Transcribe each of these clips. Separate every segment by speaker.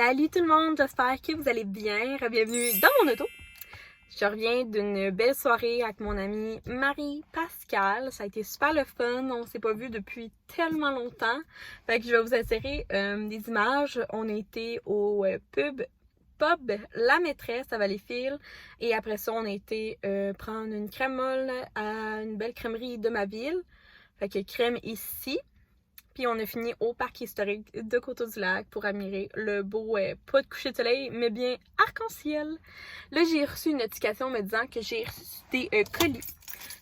Speaker 1: Salut tout le monde, j'espère que vous allez bien. Bienvenue dans mon auto. Je reviens d'une belle soirée avec mon amie Marie-Pascale. Ça a été super le fun. On s'est pas vu depuis tellement longtemps. Fait que je vais vous insérer des images. On a été au pub La Maîtresse à Valleyfield. Et après ça, on a été prendre une crème molle à une belle crèmerie de ma ville. Fait que crème ici. Puis on a fini au parc historique de Coteau-du-Lac pour admirer le beau, pas de coucher de soleil, mais bien arc-en-ciel. Là, j'ai reçu une notification me disant que j'ai reçu des colis.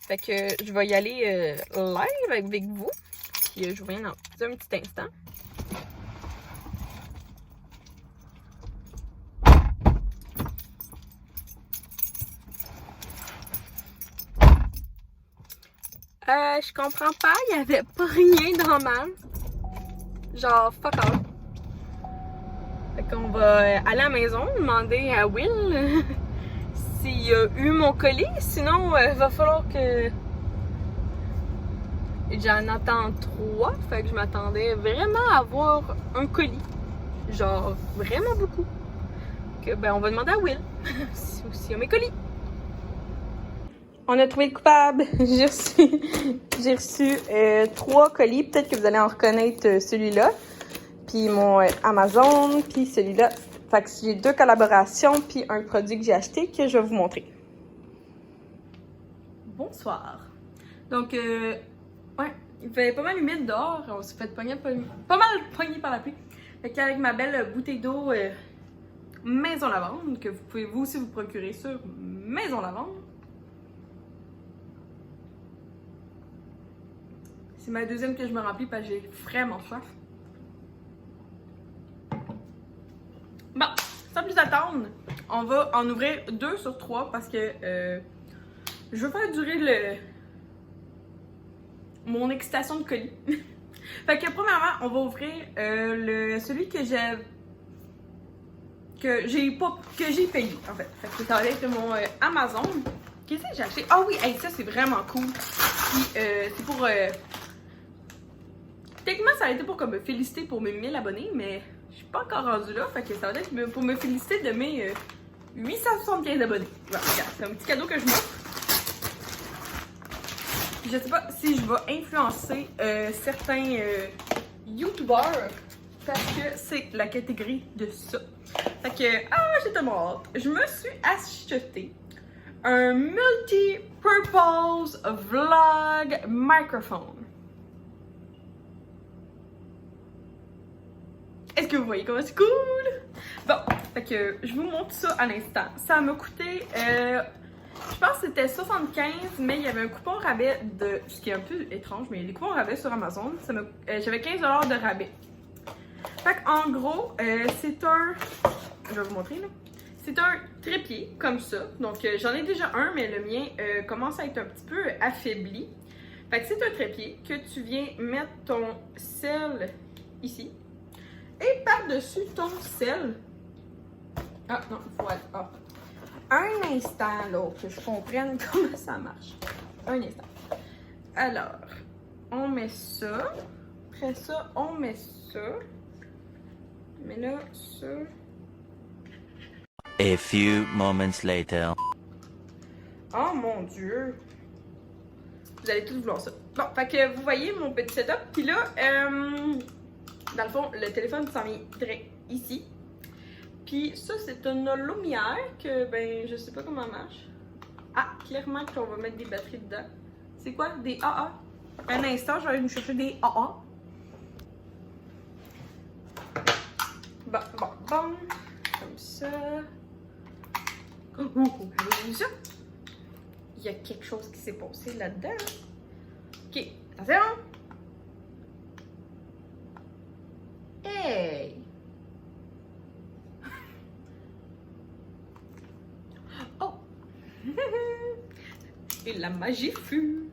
Speaker 1: Fait que je vais y aller live avec vous. Puis je vous reviens dans un petit instant. Je comprends pas, il y avait pas rien dans mal. Genre, fuck off. Fait qu'on va aller à la maison, demander à Will s'il a eu mon colis. Sinon, il va falloir que j'en attends 3. Fait que je m'attendais vraiment à avoir un colis. Genre, vraiment beaucoup. Que, ben, on va demander à Will s'il a mes colis. On a trouvé le coupable. J'ai reçu 3 colis. Peut-être que vous allez en reconnaître celui-là. Puis mon Amazon, puis celui-là. Fait que j'ai 2 collaborations, puis un produit que j'ai acheté que je vais vous montrer. Bonsoir. Donc, ouais, il fait pas mal humide dehors. On s'est fait pas mal pogner par la pluie. Fait qu'avec ma belle bouteille d'eau Maison Lavande, que vous pouvez vous aussi vous procurer sur Maison Lavande. C'est ma deuxième que je me remplis parce que j'ai vraiment soif. Bon, sans plus attendre, on va en ouvrir 2 sur 3 parce que je veux faire durer mon excitation de colis. Fait que premièrement, on va ouvrir celui que j'ai payé en fait. Fait que ça va être mon Amazon. Qu'est-ce que j'ai acheté? Ah oui, hey, ça c'est vraiment cool. Puis c'est pour techniquement ça a été pour comme me féliciter pour mes 1000 abonnés, mais je suis pas encore rendue là. Fait que ça va être pour me féliciter de mes 875 abonnés. Voilà, regarde, c'est un petit cadeau que je m'offre. Je sais pas si je vais influencer certains youtubeurs parce que c'est la catégorie de ça. Fait que, j'ai tellement hâte. Je me suis acheté un multi-purpose vlog microphone. Est-ce que vous voyez comment c'est cool? Bon, fait que je vous montre ça à l'instant. Ça m'a coûté, je pense que c'était 75, mais il y avait un coupon rabais de, ce qui est un peu étrange, mais il y a des coupons rabais sur Amazon. J'avais 15$ de rabais. Fait qu'en gros, c'est un, je vais vous montrer là. C'est un trépied comme ça. Donc j'en ai déjà un, mais le mien commence à être un petit peu affaibli. Fait que c'est un trépied que tu viens mettre ton sel ici. Et par-dessus ton sel. Ah non, voilà. Ah. Un instant là, que je comprenne comment ça marche. Un instant. Alors, on met ça. Après ça, on met ça. Mais là, ça.
Speaker 2: A few moments later.
Speaker 1: Oh mon Dieu! Vous allez tous vouloir ça. Bon, fait que vous voyez mon petit setup. Puis là, dans le fond, le téléphone s'en vient direct ici. Puis ça, c'est une lumière que, ben, je sais pas comment elle marche. Ah, clairement qu'on va mettre des batteries dedans. C'est quoi? Des AA. Un instant, je vais aller nous chercher des AA. Bon. Comme ça. Avez-vous ça? Il y a quelque chose qui s'est passé là-dedans. Ok, attention. Hey! Oh! Et la magie fut!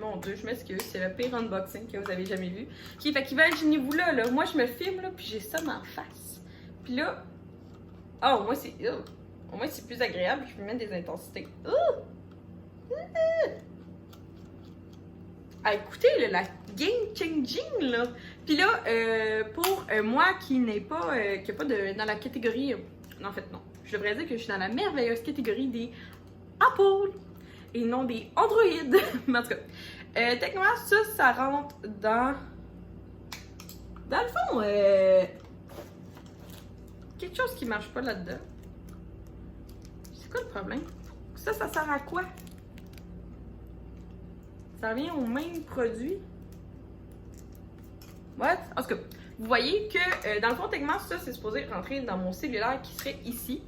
Speaker 1: Mon Dieu, je m'excuse, c'est le pire unboxing que vous avez jamais vu. Ok, fait qu'imaginez-vous là, moi je me filme là, puis j'ai ça dans la face. Puis là, oh, moi c'est, au moins c'est plus agréable, je peux mettre des intensités. à écouter, là, la game changing, là. Puis là, pour moi qui n'est pas, qui n'est pas dans la catégorie, non, en fait, non. Je devrais dire que je suis dans la merveilleuse catégorie des Apple et non des Android. Mais en tout cas, techniquement, ça rentre dans le fond, quelque chose qui marche pas là-dedans. C'est quoi le problème? Ça sert à quoi? Ça revient au même produit. What? En tout cas, vous voyez que dans le fond, techniquement, ça, c'est supposé rentrer dans mon cellulaire qui serait ici.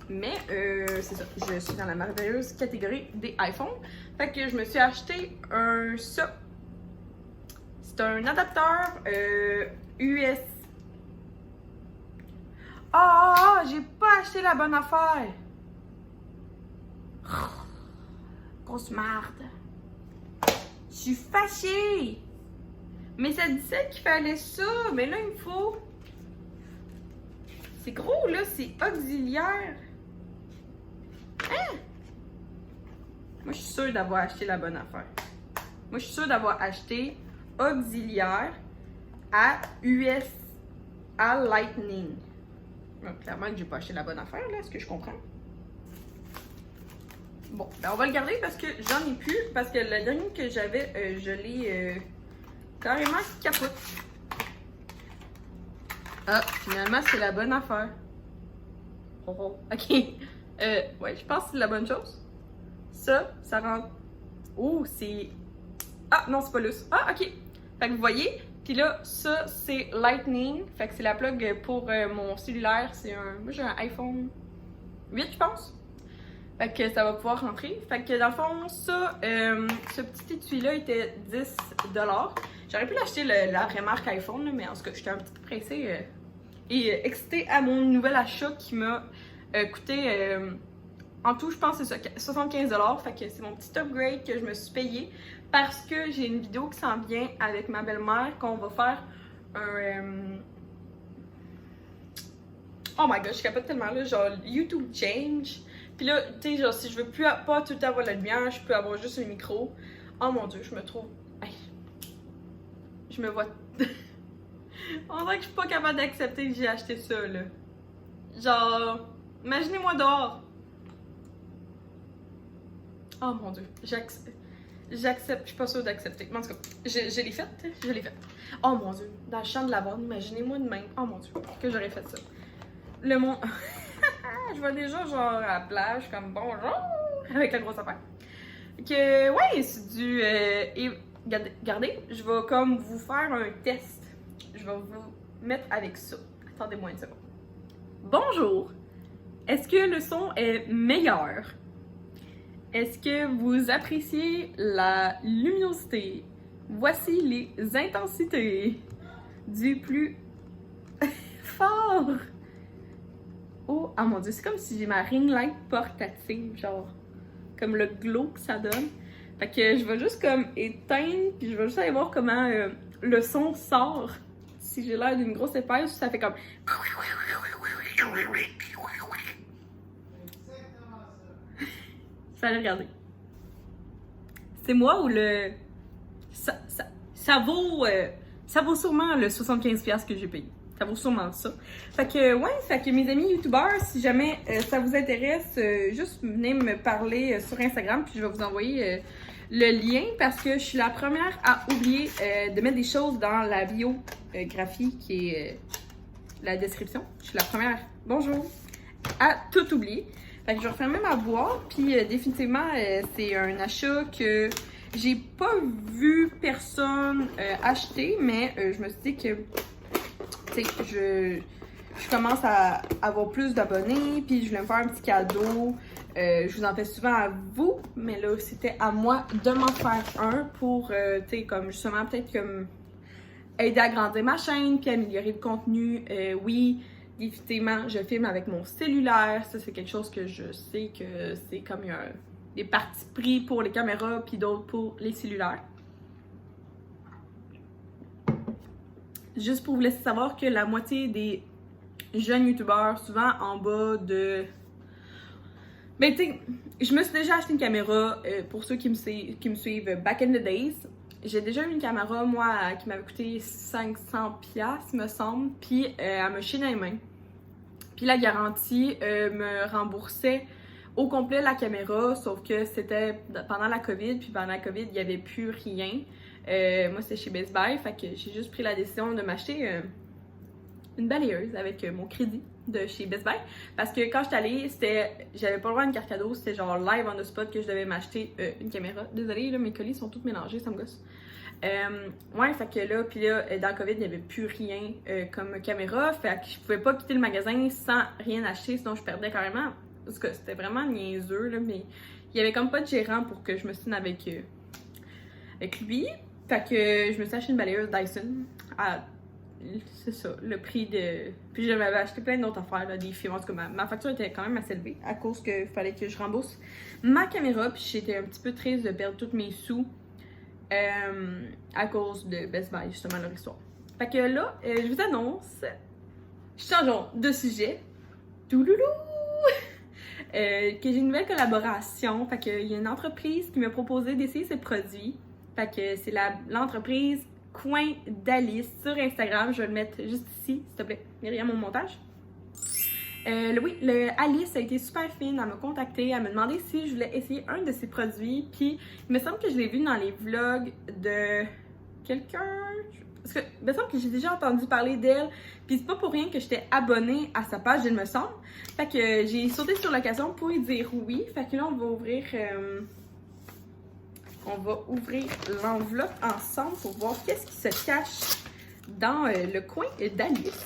Speaker 1: Mais c'est ça, je suis dans la merveilleuse catégorie des iPhones. Fait que je me suis acheté ça. C'est un adapteur US. Ah, j'ai pas acheté la bonne affaire. Grosse marde. Je suis fâchée. Mais ça disait qu'il fallait ça. Mais là, il me faut... C'est gros, là. C'est auxiliaire. Hein? Moi, je suis sûre d'avoir acheté la bonne affaire. Moi, je suis sûre d'avoir acheté auxiliaire à US à Lightning. Donc, clairement que j'ai pas acheté la bonne affaire, là. Est-ce que je comprends? Bon, ben on va le garder parce que j'en ai plus. Parce que le dernier que j'avais, je l'ai carrément capote. Ah, finalement, c'est la bonne affaire. Oh, oh. Ok. Ouais, je pense que c'est la bonne chose. Ça rentre. Oh, c'est. Ah, non, c'est pas lousse. Ah, ok. Fait que vous voyez. Puis là, ça, c'est Lightning. Fait que c'est la plug pour mon cellulaire. C'est un. Moi, j'ai un iPhone 8, je pense. Fait que ça va pouvoir rentrer. Fait que dans le fond, ça, ce petit étui-là était 10$. J'aurais pu l'acheter la vraie marque iPhone, là, mais en tout cas, j'étais un petit peu pressée et excitée à mon nouvel achat qui m'a coûté en tout, je pense que c'est ça, 75$. Fait que c'est mon petit upgrade que je me suis payé parce que j'ai une vidéo qui s'en vient avec ma belle-mère qu'on va faire un. Oh my god, je capote tellement là, genre YouTube Change. Puis là, tu sais, genre, si je veux plus pas tout le temps avoir la lumière, je peux avoir juste un micro. Oh mon dieu, je me trouve. Hey. Je me vois. On dirait que je suis pas capable d'accepter que j'ai acheté ça, là. Genre, imaginez-moi dehors. Oh mon dieu, j'accepte. Je suis pas sûre d'accepter. Mais en tout cas, je l'ai faite, je l'ai faite. Oh mon dieu, dans le champ de lavande, imaginez-moi de même. Oh mon dieu, que j'aurais fait ça. Le monde. Je vois déjà genre à la plage comme bonjour avec la grosse affaire. Que ouais, c'est du et regardez, je vais comme vous faire un test. Je vais vous mettre avec ça. Attendez-moi une seconde. Bonjour. Est-ce que le son est meilleur? Est-ce que vous appréciez la luminosité? Voici les intensités du plus fort. Oh, ah mon dieu, c'est comme si j'ai ma ring light portative, genre, comme le glow que ça donne. Fait que je vais juste comme éteindre, puis je vais juste aller voir comment le son sort. Si j'ai l'air d'une grosse épaisse, ça fait comme. Ça allait regarder. C'est moi ou le. Ça vaut sûrement le 75$ que j'ai payé. Ça vaut sûrement ça. Fait que, ouais, fait que mes amis youtubeurs, si jamais ça vous intéresse, juste venez me parler sur Instagram, puis je vais vous envoyer le lien parce que je suis la première à oublier de mettre des choses dans la biographie qui est la description. Je suis la première, bonjour, à tout oublier. Fait que je vais refermer ma boîte, puis définitivement, c'est un achat que j'ai pas vu personne acheter, mais je me suis dit que je commence à avoir plus d'abonnés, puis je voulais me faire un petit cadeau. Je vous en fais souvent à vous, mais là, c'était à moi de m'en faire un pour, tu sais, comme justement, peut-être comme aider à grandir ma chaîne, puis améliorer le contenu. Oui, définitivement, je filme avec mon cellulaire. Ça, c'est quelque chose que je sais que c'est comme des parties pris pour les caméras, puis d'autres pour les cellulaires. Juste pour vous laisser savoir que la moitié des jeunes youtubeurs, souvent en bas de... Ben tu sais, je me suis déjà acheté une caméra pour ceux qui me suivent back in the days. j'ai déjà eu une caméra, moi, qui m'avait coûté 500$, me semble, puis elle me chiait dans les mains. Puis la garantie me remboursait au complet la caméra, sauf que c'était pendant la COVID, puis pendant la COVID, il n'y avait plus rien. Moi, c'était chez Best Buy, fait que j'ai juste pris la décision de m'acheter une balayeuse avec mon crédit de chez Best Buy. Parce que quand j'étais allée, j'avais pas le droit à une carte cadeau, c'était genre live on the spot que je devais m'acheter une caméra. Désolée, là, mes colis sont tous mélangés, ça me gosse. Ouais, fait que là, puis là, dans le COVID, il n'y avait plus rien comme caméra, fait que je pouvais pas quitter le magasin sans rien acheter, sinon je perdais carrément. Parce que c'était vraiment niaiseux, là, mais il y avait comme pas de gérant pour que je me signe avec lui. Fait que je me suis acheté une balayeuse Dyson à, c'est ça, le prix de... Puis j'avais acheté plein d'autres affaires, là, des films. En tout cas, ma facture était quand même assez élevée à cause qu'il fallait que je rembourse ma caméra. Puis j'étais un petit peu triste de perdre tous mes sous à cause de Best Buy, justement, leur histoire. Fait que là, je vous annonce, changeons de sujet. Touloulou! Que j'ai une nouvelle collaboration. Fait qu'il y a une entreprise qui m'a proposé d'essayer ses produits. Fait que c'est l'entreprise Coin d'Alice sur Instagram. Je vais le mettre juste ici, s'il te plaît, derrière mon montage. Oui, Alice a été super fine. Elle m'a contactée. Elle m'a demandé si je voulais essayer un de ses produits. Puis il me semble que je l'ai vu dans les vlogs de quelqu'un. Parce que il me semble que j'ai déjà entendu parler d'elle. Puis c'est pas pour rien que j'étais abonnée à sa page, il me semble. Fait que j'ai sauté sur l'occasion pour lui dire oui. Fait que là, on va ouvrir l'enveloppe ensemble pour voir qu'est-ce qui se cache dans le coin d'Alice.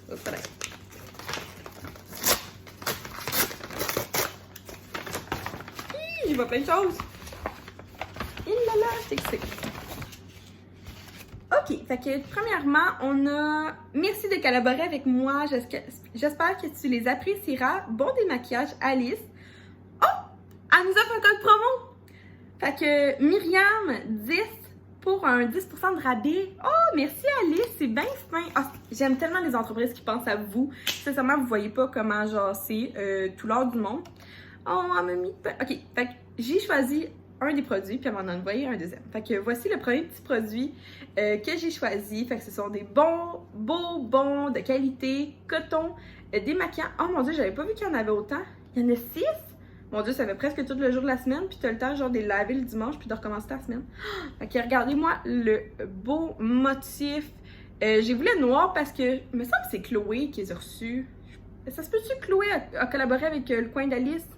Speaker 1: Voilà. Je vois plein de choses. Il là là, c'est excité. Ok, fait que premièrement, on a... Merci de collaborer avec moi. J'espère que tu les apprécieras. Bon démaquillage, Alice. Oh! Elle nous offre un code promo! Fait que Myriam, 10 pour un 10% de rabais. Oh, merci Alice, c'est bien fin. Oh, j'aime tellement les entreprises qui pensent à vous. Sincèrement, vous voyez pas comment genre c'est tout l'or du monde. Oh, elle m'a mis... Ok, fait que j'ai choisi un des produits, puis elle m'en a envoyé un deuxième. Fait que voici le premier petit produit que j'ai choisi. Fait que ce sont des beaux bons de qualité, coton, démaquillant. Oh mon dieu, j'avais pas vu qu'il y en avait autant. Il y en a 6. Mon dieu, ça fait presque tout le jour de la semaine, puis t'as le temps genre de les laver le dimanche, puis de recommencer ta semaine. Fait que regardez-moi le beau motif. J'ai voulu le noir parce que, il me semble que c'est Chloé qui les a reçus. Ça se peut-tu que Chloé a collaboré avec le coin d'Alice?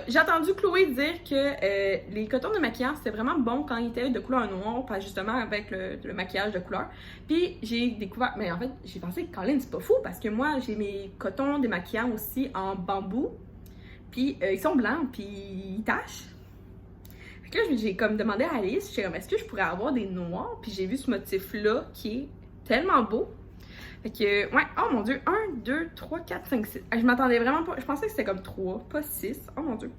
Speaker 1: J'ai entendu Chloé dire que les cotons de maquillage, c'était vraiment bon quand ils étaient de couleur noire, pas justement avec le maquillage de couleur. Puis j'ai découvert, mais en fait, j'ai pensé que Colin, c'est pas fou parce que moi, j'ai mes cotons démaquillants aussi en bambou. Puis ils sont blancs, puis ils tachent. Fait que là, j'ai comme demandé à Alice, j'étais comme, est-ce que je pourrais avoir des noirs? Puis j'ai vu ce motif-là qui est tellement beau. Fait que, ouais, oh mon dieu, 1, 2, 3, 4, 5, 6. Je m'attendais vraiment pas, je pensais que c'était comme 3, pas 6. Oh mon dieu.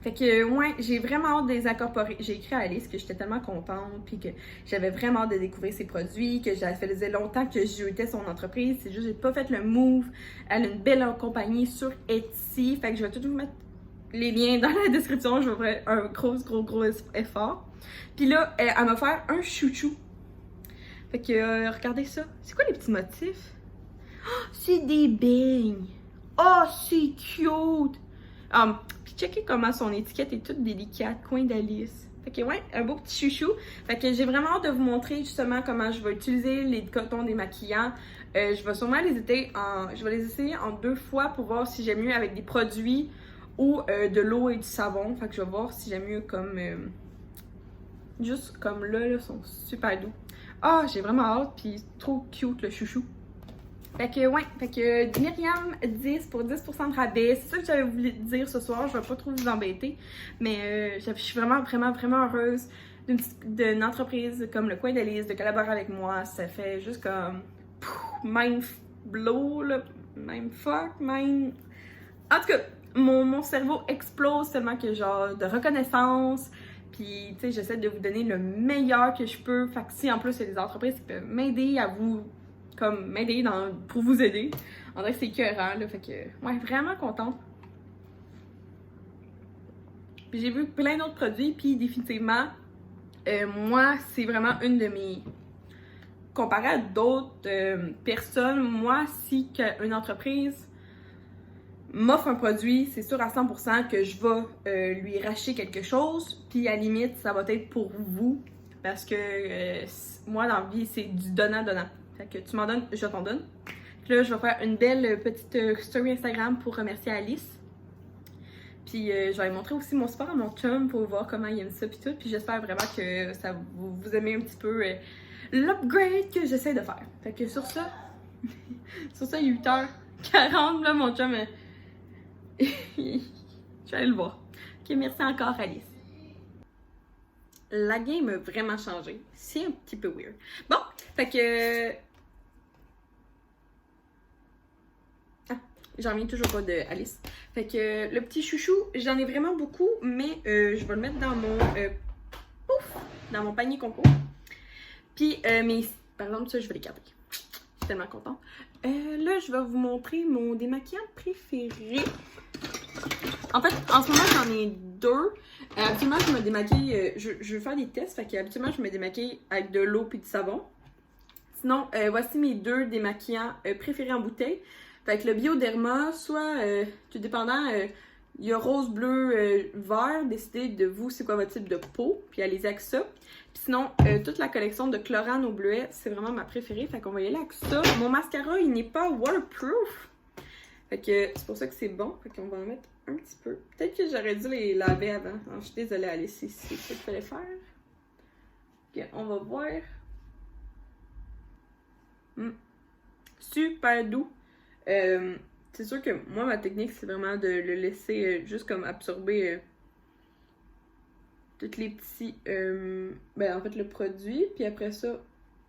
Speaker 1: Fait que, ouais, j'ai vraiment hâte de les incorporer. J'ai écrit à Alice que j'étais tellement contente, puis que j'avais vraiment hâte de découvrir ses produits, que ça faisait longtemps que j'étais son entreprise. C'est juste, j'ai pas fait le move. Elle a une belle compagnie sur Etsy. Fait que je vais tout vous mettre les liens dans la description. Je vais faire un gros effort. Puis là, elle m'a offert un chouchou. Fait que, regardez ça. C'est quoi les petits motifs? Oh, c'est des beignes. Oh, c'est cute. Puis checkez comment son étiquette est toute délicate. Coin d'Alice. Fait que, ouais, un beau petit chouchou. Fait que j'ai vraiment hâte de vous montrer justement comment je vais utiliser les cotons démaquillants. Je vais sûrement je vais les essayer en 2 fois pour voir si j'aime mieux avec des produits ou de l'eau et du savon. Fait que je vais voir si j'aime mieux comme... juste comme là, ils sont super doux. Ah, j'ai vraiment hâte, puis trop cute le chouchou. Fait que, ouais, fait que Myriam 10 pour 10% de rabais. C'est ça que j'avais voulu dire ce soir. Je vais pas trop vous embêter. Mais je suis vraiment heureuse d'une entreprise comme le Coin d'Alice de collaborer avec moi. Ça fait juste comme mind blow, là. Mind fuck, mind. En tout cas, mon cerveau explose tellement que genre de reconnaissance. Puis, tu sais, j'essaie de vous donner le meilleur que je peux. Fait que si en plus il y a des entreprises qui peuvent m'aider à vous, comme m'aider pour vous aider, en vrai, c'est écœurant, là. Fait que, ouais, vraiment contente. Puis j'ai vu plein d'autres produits, puis définitivement, moi, c'est vraiment une de mes... Comparé à d'autres personnes, moi, si une entreprise m'offre un produit, c'est sûr à 100% que je vais lui racheter quelque chose, puis à la limite, ça va être pour vous, parce que moi, dans la vie, c'est du donnant-donnant. Fait que tu m'en donnes, je t'en donne. Puis là, je vais faire une belle petite story Instagram pour remercier Alice. Puis je vais lui montrer aussi mon support à mon chum pour voir comment il aime ça puis tout. Puis j'espère vraiment que ça vous aimez un petit peu l'upgrade que j'essaie de faire. Fait que sur ça, il est 8h40, là, mon chum, je vais aller le voir. Ok, merci encore, Alice. La game a vraiment changé. C'est un petit peu weird. Bon, fait que... J'en reviens toujours pas de Alice. Fait que le petit chouchou, j'en ai vraiment beaucoup, mais je vais le mettre dans mon dans mon panier concours. Puis par exemple, ça, je vais les garder. Je suis tellement contente. Là, je vais vous montrer mon démaquillant préféré. En fait, en ce moment, j'en ai deux. Habituellement, je me démaquille... je veux faire des tests, fait que habituellement, je me démaquille avec de l'eau et du savon. Sinon, voici mes deux démaquillants préférés en bouteille. Fait que le Bioderma, soit, tout dépendant, il y a rose, bleu, vert. Décidez de vous, c'est quoi votre type de peau, puis allez-y avec ça. Puis sinon, toute la collection de Chlorane au bleuet, c'est vraiment ma préférée. Fait qu'on va y aller avec ça. Mon mascara, il n'est pas waterproof. Fait que c'est pour ça que c'est bon. Fait qu'on va en mettre un petit peu. Peut-être que j'aurais dû les laver avant. Alors, je suis désolée, Alice, c'est ça qu'il fallait faire. Ok, on va voir. Super doux. C'est sûr que moi, ma technique, c'est vraiment de le laisser juste comme absorber tous les petits... en fait, le produit. Puis après ça,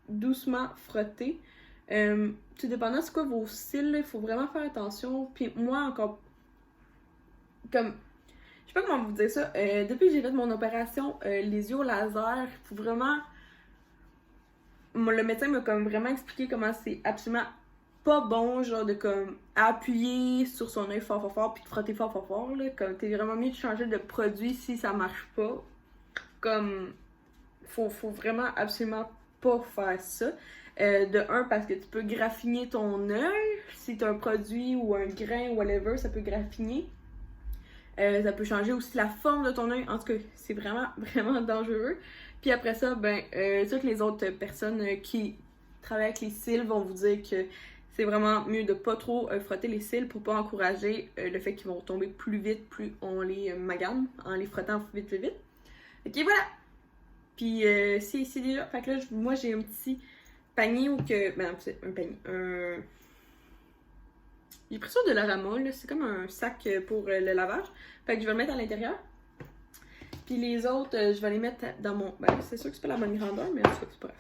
Speaker 1: doucement frotter. Tout dépendant c'est quoi vos cils, il faut vraiment faire attention. Puis moi, encore... Comme... Je sais pas comment vous dire ça. Depuis que j'ai fait mon opération, les yeux au laser, il faut vraiment... Le médecin m'a comme vraiment expliqué comment c'est absolument pas bon, genre de comme appuyer sur son œil fort puis de frotter fort là, comme t'es vraiment mieux de changer de produit si ça marche pas. Comme faut vraiment absolument pas faire ça. De un, parce que tu peux graffiner ton œil, si t'as un produit ou un grain ou whatever, ça peut graffiner. Ça peut changer aussi la forme de ton œil, en tout cas, c'est vraiment dangereux. Puis après ça, toutes les autres personnes qui travaillent avec les cils vont vous dire que c'est vraiment mieux de pas trop frotter les cils pour pas encourager le fait qu'ils vont tomber plus vite, plus on les magane, en les frottant vite. Ok, voilà! Puis c'est déjà... Fait que là, moi, j'ai un petit panier où que... un panier. J'ai pris ça de Larama, là. C'est comme un sac pour le lavage. Fait que je vais le mettre à l'intérieur. Puis les autres, je vais les mettre dans mon... c'est sûr que c'est pas la bonne grandeur, mais en tout cas, c'est pas grave.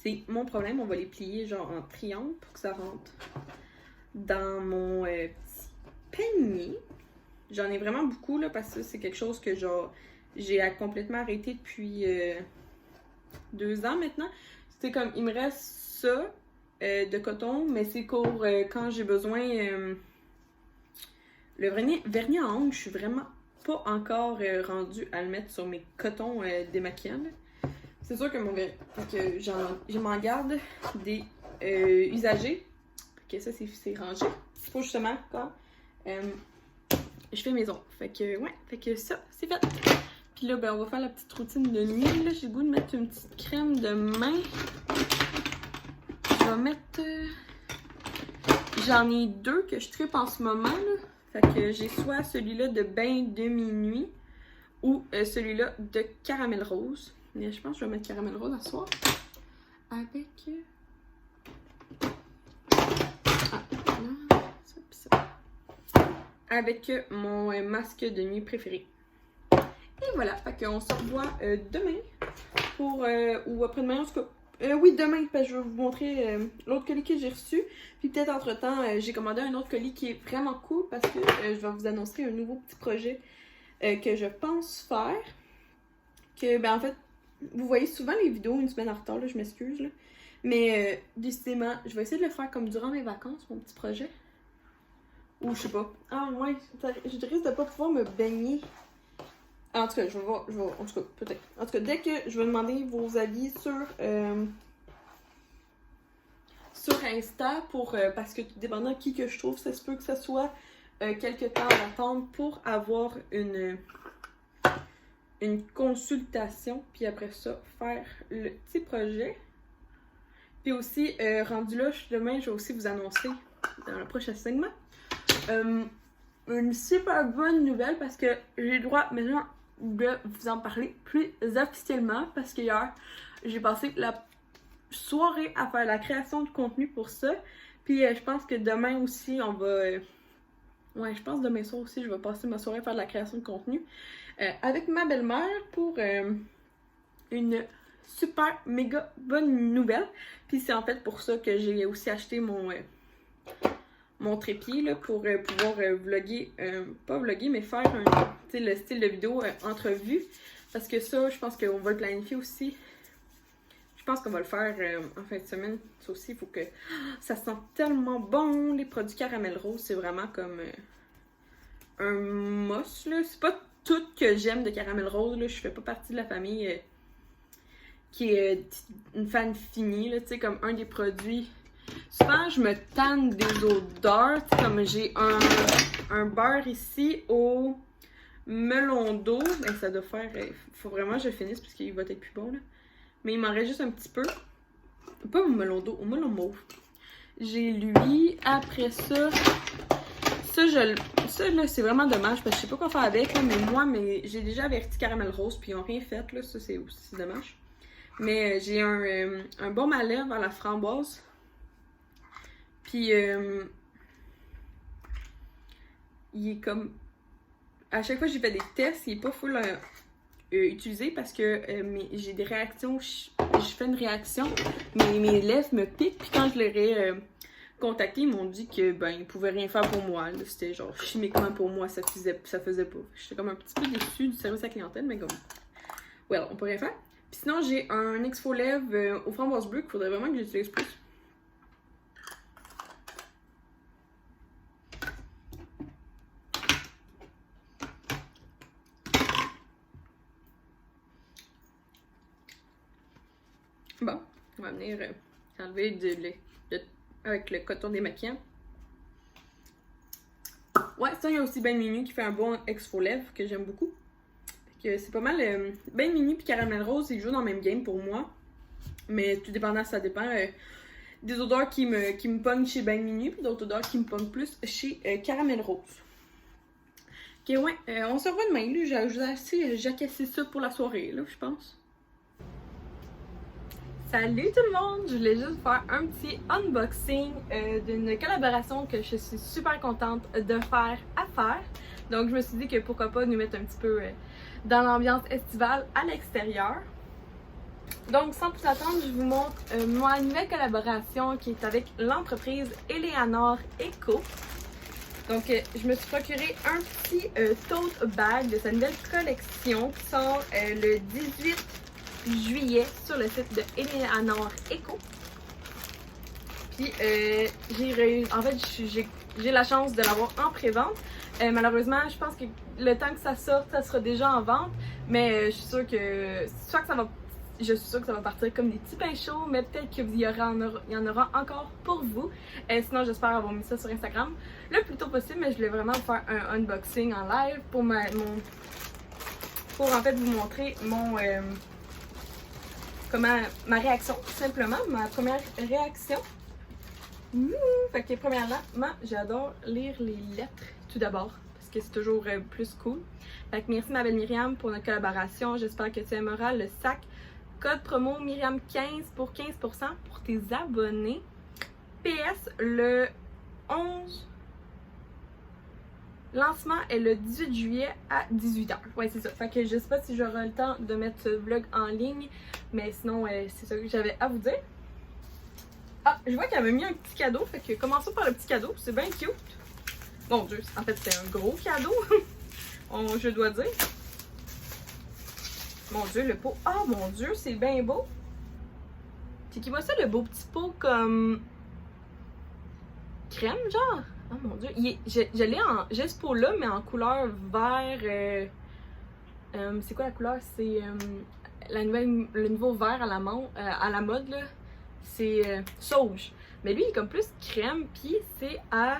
Speaker 1: C'est mon problème, on va les plier genre en triangle pour que ça rentre dans mon petit panier. J'en ai vraiment beaucoup là parce que c'est quelque chose que genre j'ai complètement arrêté depuis 2 ans maintenant. C'est comme, il me reste ça de coton, mais c'est pour quand j'ai besoin... le vernis à ongles, je suis vraiment pas encore rendue à le mettre sur mes cotons démaquillants. C'est sûr que je m'en garde des usagés. Ok, ça c'est rangé. Pour justement quand je fais mes ongles. Fait que ça, c'est fait. Puis là, on va faire la petite routine de nuit. Là, j'ai le goût de mettre une petite crème de main. Je vais mettre... J'en ai 2 que je tripe en ce moment, là. Fait que j'ai soit celui-là de bain de minuit ou celui-là de caramel rose. Mais je pense que je vais mettre caramel rose à soir. Avec... Avec mon masque de nuit préféré. Et voilà, fait qu'on se revoit demain pour... ou après-demain, en tout cas. Oui, demain, parce que je vais vous montrer l'autre colis que j'ai reçu. Puis peut-être entre-temps, j'ai commandé un autre colis qui est vraiment cool parce que je vais vous annoncer un nouveau petit projet que je pense faire. Que, en fait, vous voyez souvent les vidéos une semaine en retard, là, je m'excuse, là. Mais décidément, je vais essayer de le faire comme durant mes vacances, mon petit projet. Ou je sais pas. Ah ouais, je risque de pas pouvoir me baigner En tout cas, je vais voir, en tout cas, peut-être. En tout cas, dès que je vais demander vos avis sur Insta, parce que tout dépendant qui que je trouve, ça se peut que ça soit quelques temps d'attente pour avoir une consultation, puis après ça, faire le petit projet. Puis aussi, rendu là, demain, je vais aussi vous annoncer dans le prochain segment une super bonne nouvelle parce que j'ai le droit maintenant de vous en parler plus officiellement parce qu'hier, j'ai passé la soirée à faire la création de contenu pour ça. Puis je pense que demain aussi, on va... ouais, je pense demain soir aussi, je vais passer ma soirée à faire de la création de contenu avec ma belle-mère pour une super méga bonne nouvelle. Puis c'est en fait pour ça que j'ai aussi acheté mon trépied là, pour pouvoir vlogger, pas vlogger, mais faire le style de vidéo entrevue. Parce que ça, je pense qu'on va le planifier aussi. Je pense qu'on va le faire en fin de semaine. Ça aussi, il faut que... Ça sent tellement bon, les produits caramel rose. C'est vraiment comme un must, là. C'est pas tout que j'aime de caramel rose, là. Je fais pas partie de la famille qui est une fan finie, là. Tu sais, comme un des produits... Souvent, je me tanne des odeurs. Tu sais, comme j'ai un beurre ici au melon d'eau. Ben, ça doit faire... faut vraiment que je le finisse parce qu'il va être plus bon, là. Mais il m'en reste juste un petit peu. Pas au melon d'eau, au melon mauve. J'ai lui. Après ça... Ça, là, c'est vraiment dommage parce que je sais pas quoi faire avec, là, mais j'ai déjà averti Caramel Rose puis ils n'ont rien fait, là. Ça, c'est aussi dommage. Mais j'ai un baume à lèvres à la framboise. Puis, il est comme... À chaque fois que j'ai fait des tests, il est pas full utilisé parce que j'ai des réactions. Je fais une réaction, mes lèvres me piquent. Puis quand je leur ai contacté, ils m'ont dit que ben ils pouvaient rien faire pour moi. C'était genre chimiquement pour moi, ça faisait pas. J'étais comme un petit peu déçue du service à la clientèle, mais comme... well, on peut rien faire. Puis sinon, j'ai un exfo lèvres aux framboises bleues qu'il faudrait vraiment que j'utilise plus. Bon, on va venir enlever avec le coton démaquillant. Ouais, ça, il y a aussi Ben Minu qui fait un bon exfo lèvres que j'aime beaucoup. C'est pas mal. Ben Minu puis Caramel Rose, ils jouent dans le même game pour moi. Mais tout dépendant, ça dépend. Des odeurs qui me pognent chez Ben Minu, puis d'autres odeurs qui me pognent plus chez Caramel Rose. Ok, ouais, on se revoit demain. J'ai cassé ça pour la soirée, là, je pense. Salut tout le monde! Je voulais juste faire un petit unboxing d'une collaboration que je suis super contente de faire à faire. Donc je me suis dit que pourquoi pas nous mettre un petit peu dans l'ambiance estivale à l'extérieur. Donc sans plus attendre, je vous montre ma nouvelle collaboration qui est avec l'entreprise Eleanor Eco. Donc je me suis procuré un petit tote bag de sa nouvelle collection qui sort le 18 juillet sur le site de Eleanor Eco. Puis en fait j'ai la chance de l'avoir en pré-vente. Malheureusement, je pense que le temps que ça sorte, ça sera déjà en vente. Mais je suis sûre que je suis sûre que ça va partir comme des petits pains chauds, mais peut-être qu'il y en aura encore pour vous. Sinon, j'espère avoir mis ça sur Instagram le plus tôt possible, mais je voulais vraiment faire un unboxing en live pour en fait vous montrer ma réaction, tout simplement, ma première réaction. Fait que premièrement, j'adore lire les lettres tout d'abord, parce que c'est toujours plus cool. Fait que merci ma belle Myriam pour notre collaboration, j'espère que tu aimeras le sac. Code promo Myriam15 pour 15% pour tes abonnés. PS, le 11... Lancement est le 18 juillet à 18h. Ouais, c'est ça. Fait que je sais pas si j'aurai le temps de mettre ce vlog en ligne. Mais sinon, c'est ça que j'avais à vous dire. Ah, je vois qu'elle m'a mis un petit cadeau. Fait que commençons par le petit cadeau. C'est bien cute. Mon Dieu, en fait, c'est un gros cadeau. Je dois dire. Mon Dieu, le pot. Ah, mon Dieu, c'est bien beau. C'est qui voit ça, le beau petit pot comme... crème, genre? Oh mon Dieu, j'ai ce pot-là, mais en couleur vert C'est quoi la couleur? C'est le nouveau vert à la mode, là. C'est sauge. Mais lui, il est comme plus crème, puis c'est à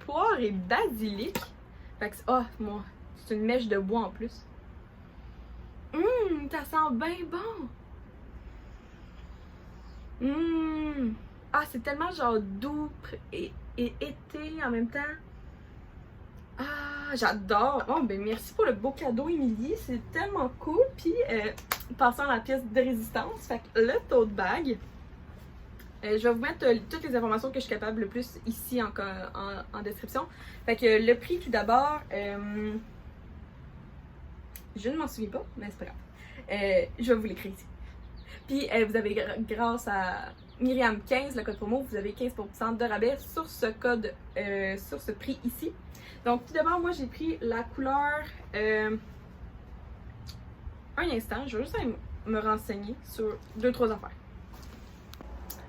Speaker 1: poire et basilic. Fait que moi, c'est une mèche de bois en plus. Ça sent bien bon! Ah, c'est tellement genre doux et été en même temps. Ah, j'adore! Oh, ben merci pour le beau cadeau, Émilie. C'est tellement cool. Puis, passons à la pièce de résistance. Fait que le tote bag. Je vais vous mettre toutes les informations que je suis capable le plus ici en description. Fait que le prix tout d'abord, je ne m'en souviens pas, mais c'est pas grave. Je vais vous l'écrire ici. Puis vous avez, grâce à Myriam 15, le code promo, vous avez 15% de rabais sur ce code, sur ce prix ici. Donc tout d'abord, moi j'ai pris la couleur. Un instant, je vais juste aller me renseigner sur 2-3 affaires.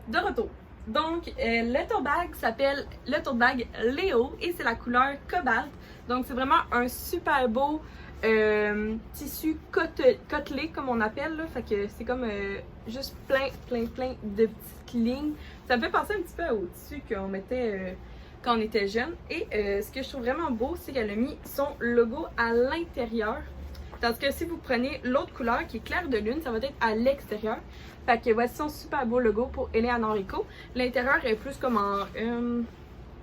Speaker 1: De retour. Donc, le tote bag s'appelle le tote bag Léo et c'est la couleur cobalt. Donc, c'est vraiment un super beau tissu côtelé, comme on appelle. Là. Fait que c'est comme juste plein de petites lignes. Ça me fait penser un petit peu au tissu qu'on mettait quand on était jeune. Et ce que je trouve vraiment beau, c'est qu'elle a mis son logo à l'intérieur. Tandis que si vous prenez l'autre couleur qui est clair de lune, ça va être à l'extérieur. Fait que voici son super beau logo pour Eleanor Eco. L'intérieur est plus comme en... il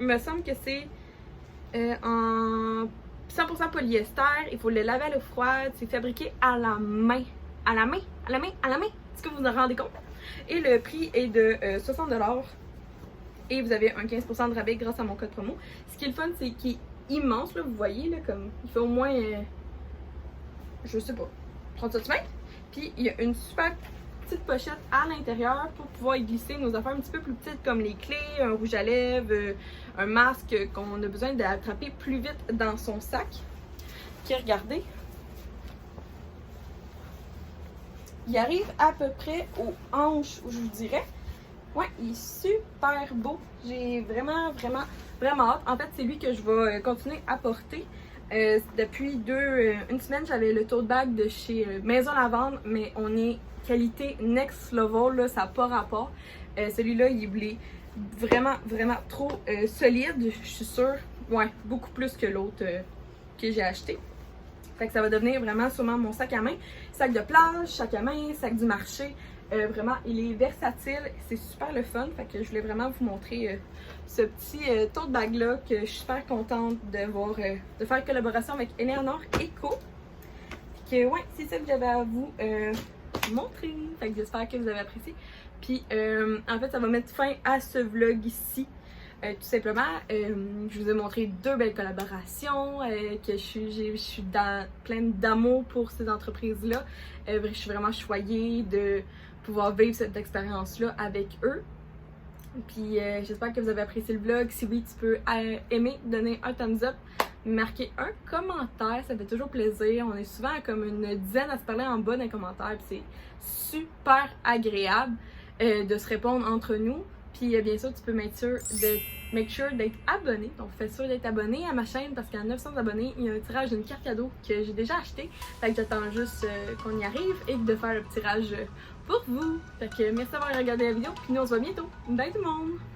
Speaker 1: me semble que c'est en 100% polyester. Il faut le laver à l'eau froide. C'est fabriqué à la main. À la main. Est-ce que vous vous rendez compte? Et le prix est de 60$. Et vous avez un 15% de rabais grâce à mon code promo. Ce qui est le fun, c'est qu'il est immense. Là, vous voyez, là, comme il fait au moins... je sais pas, 30 cm. Puis il y a une super petite pochette à l'intérieur pour pouvoir y glisser nos affaires un petit peu plus petites comme les clés, un rouge à lèvres, un masque qu'on a besoin d'attraper plus vite dans son sac. Puis regardez, il arrive à peu près aux hanches, je vous dirais. Ouais, il est super beau. J'ai vraiment hâte. En fait, c'est lui que je vais continuer à porter. Depuis une semaine, j'avais le tote bag de chez Maison Lavande, mais on est qualité next level, là, ça n'a pas rapport. Celui-là, il est vraiment trop solide, je suis sûre. Ouais, beaucoup plus que l'autre que j'ai acheté. Fait que ça va devenir vraiment sûrement mon sac à main. Sac de plage, sac à main, sac du marché. Vraiment, il est versatile, c'est super le fun. Fait que je voulais vraiment vous montrer ce petit tote bag là que je suis super contente de faire collaboration avec Eleanor Eco. Puis que ouais, c'est ça que j'avais à vous montrer. Fait que j'espère que vous avez apprécié. Puis en fait, ça va mettre fin à ce vlog ici. Tout simplement, je vous ai montré 2 belles collaborations, que je suis pleine d'amour pour ces entreprises-là. Je suis vraiment choyée de pouvoir vivre cette expérience-là avec eux. Puis j'espère que vous avez apprécié le vlog. Si oui, tu peux aimer, donner un thumbs up, marquer un commentaire, ça fait toujours plaisir. On est souvent comme une dizaine à se parler en bas d'un commentaire, puis c'est super agréable de se répondre entre nous. Puis bien sûr, tu peux make sure d'être abonné. Donc fais sûr d'être abonné à ma chaîne parce qu'à 900 abonnés, il y a un tirage d'une carte cadeau que j'ai déjà acheté. Fait que j'attends juste qu'on y arrive et de faire le tirage pour vous. Fait que merci d'avoir regardé la vidéo. Puis nous on se voit bientôt. Bye tout le monde!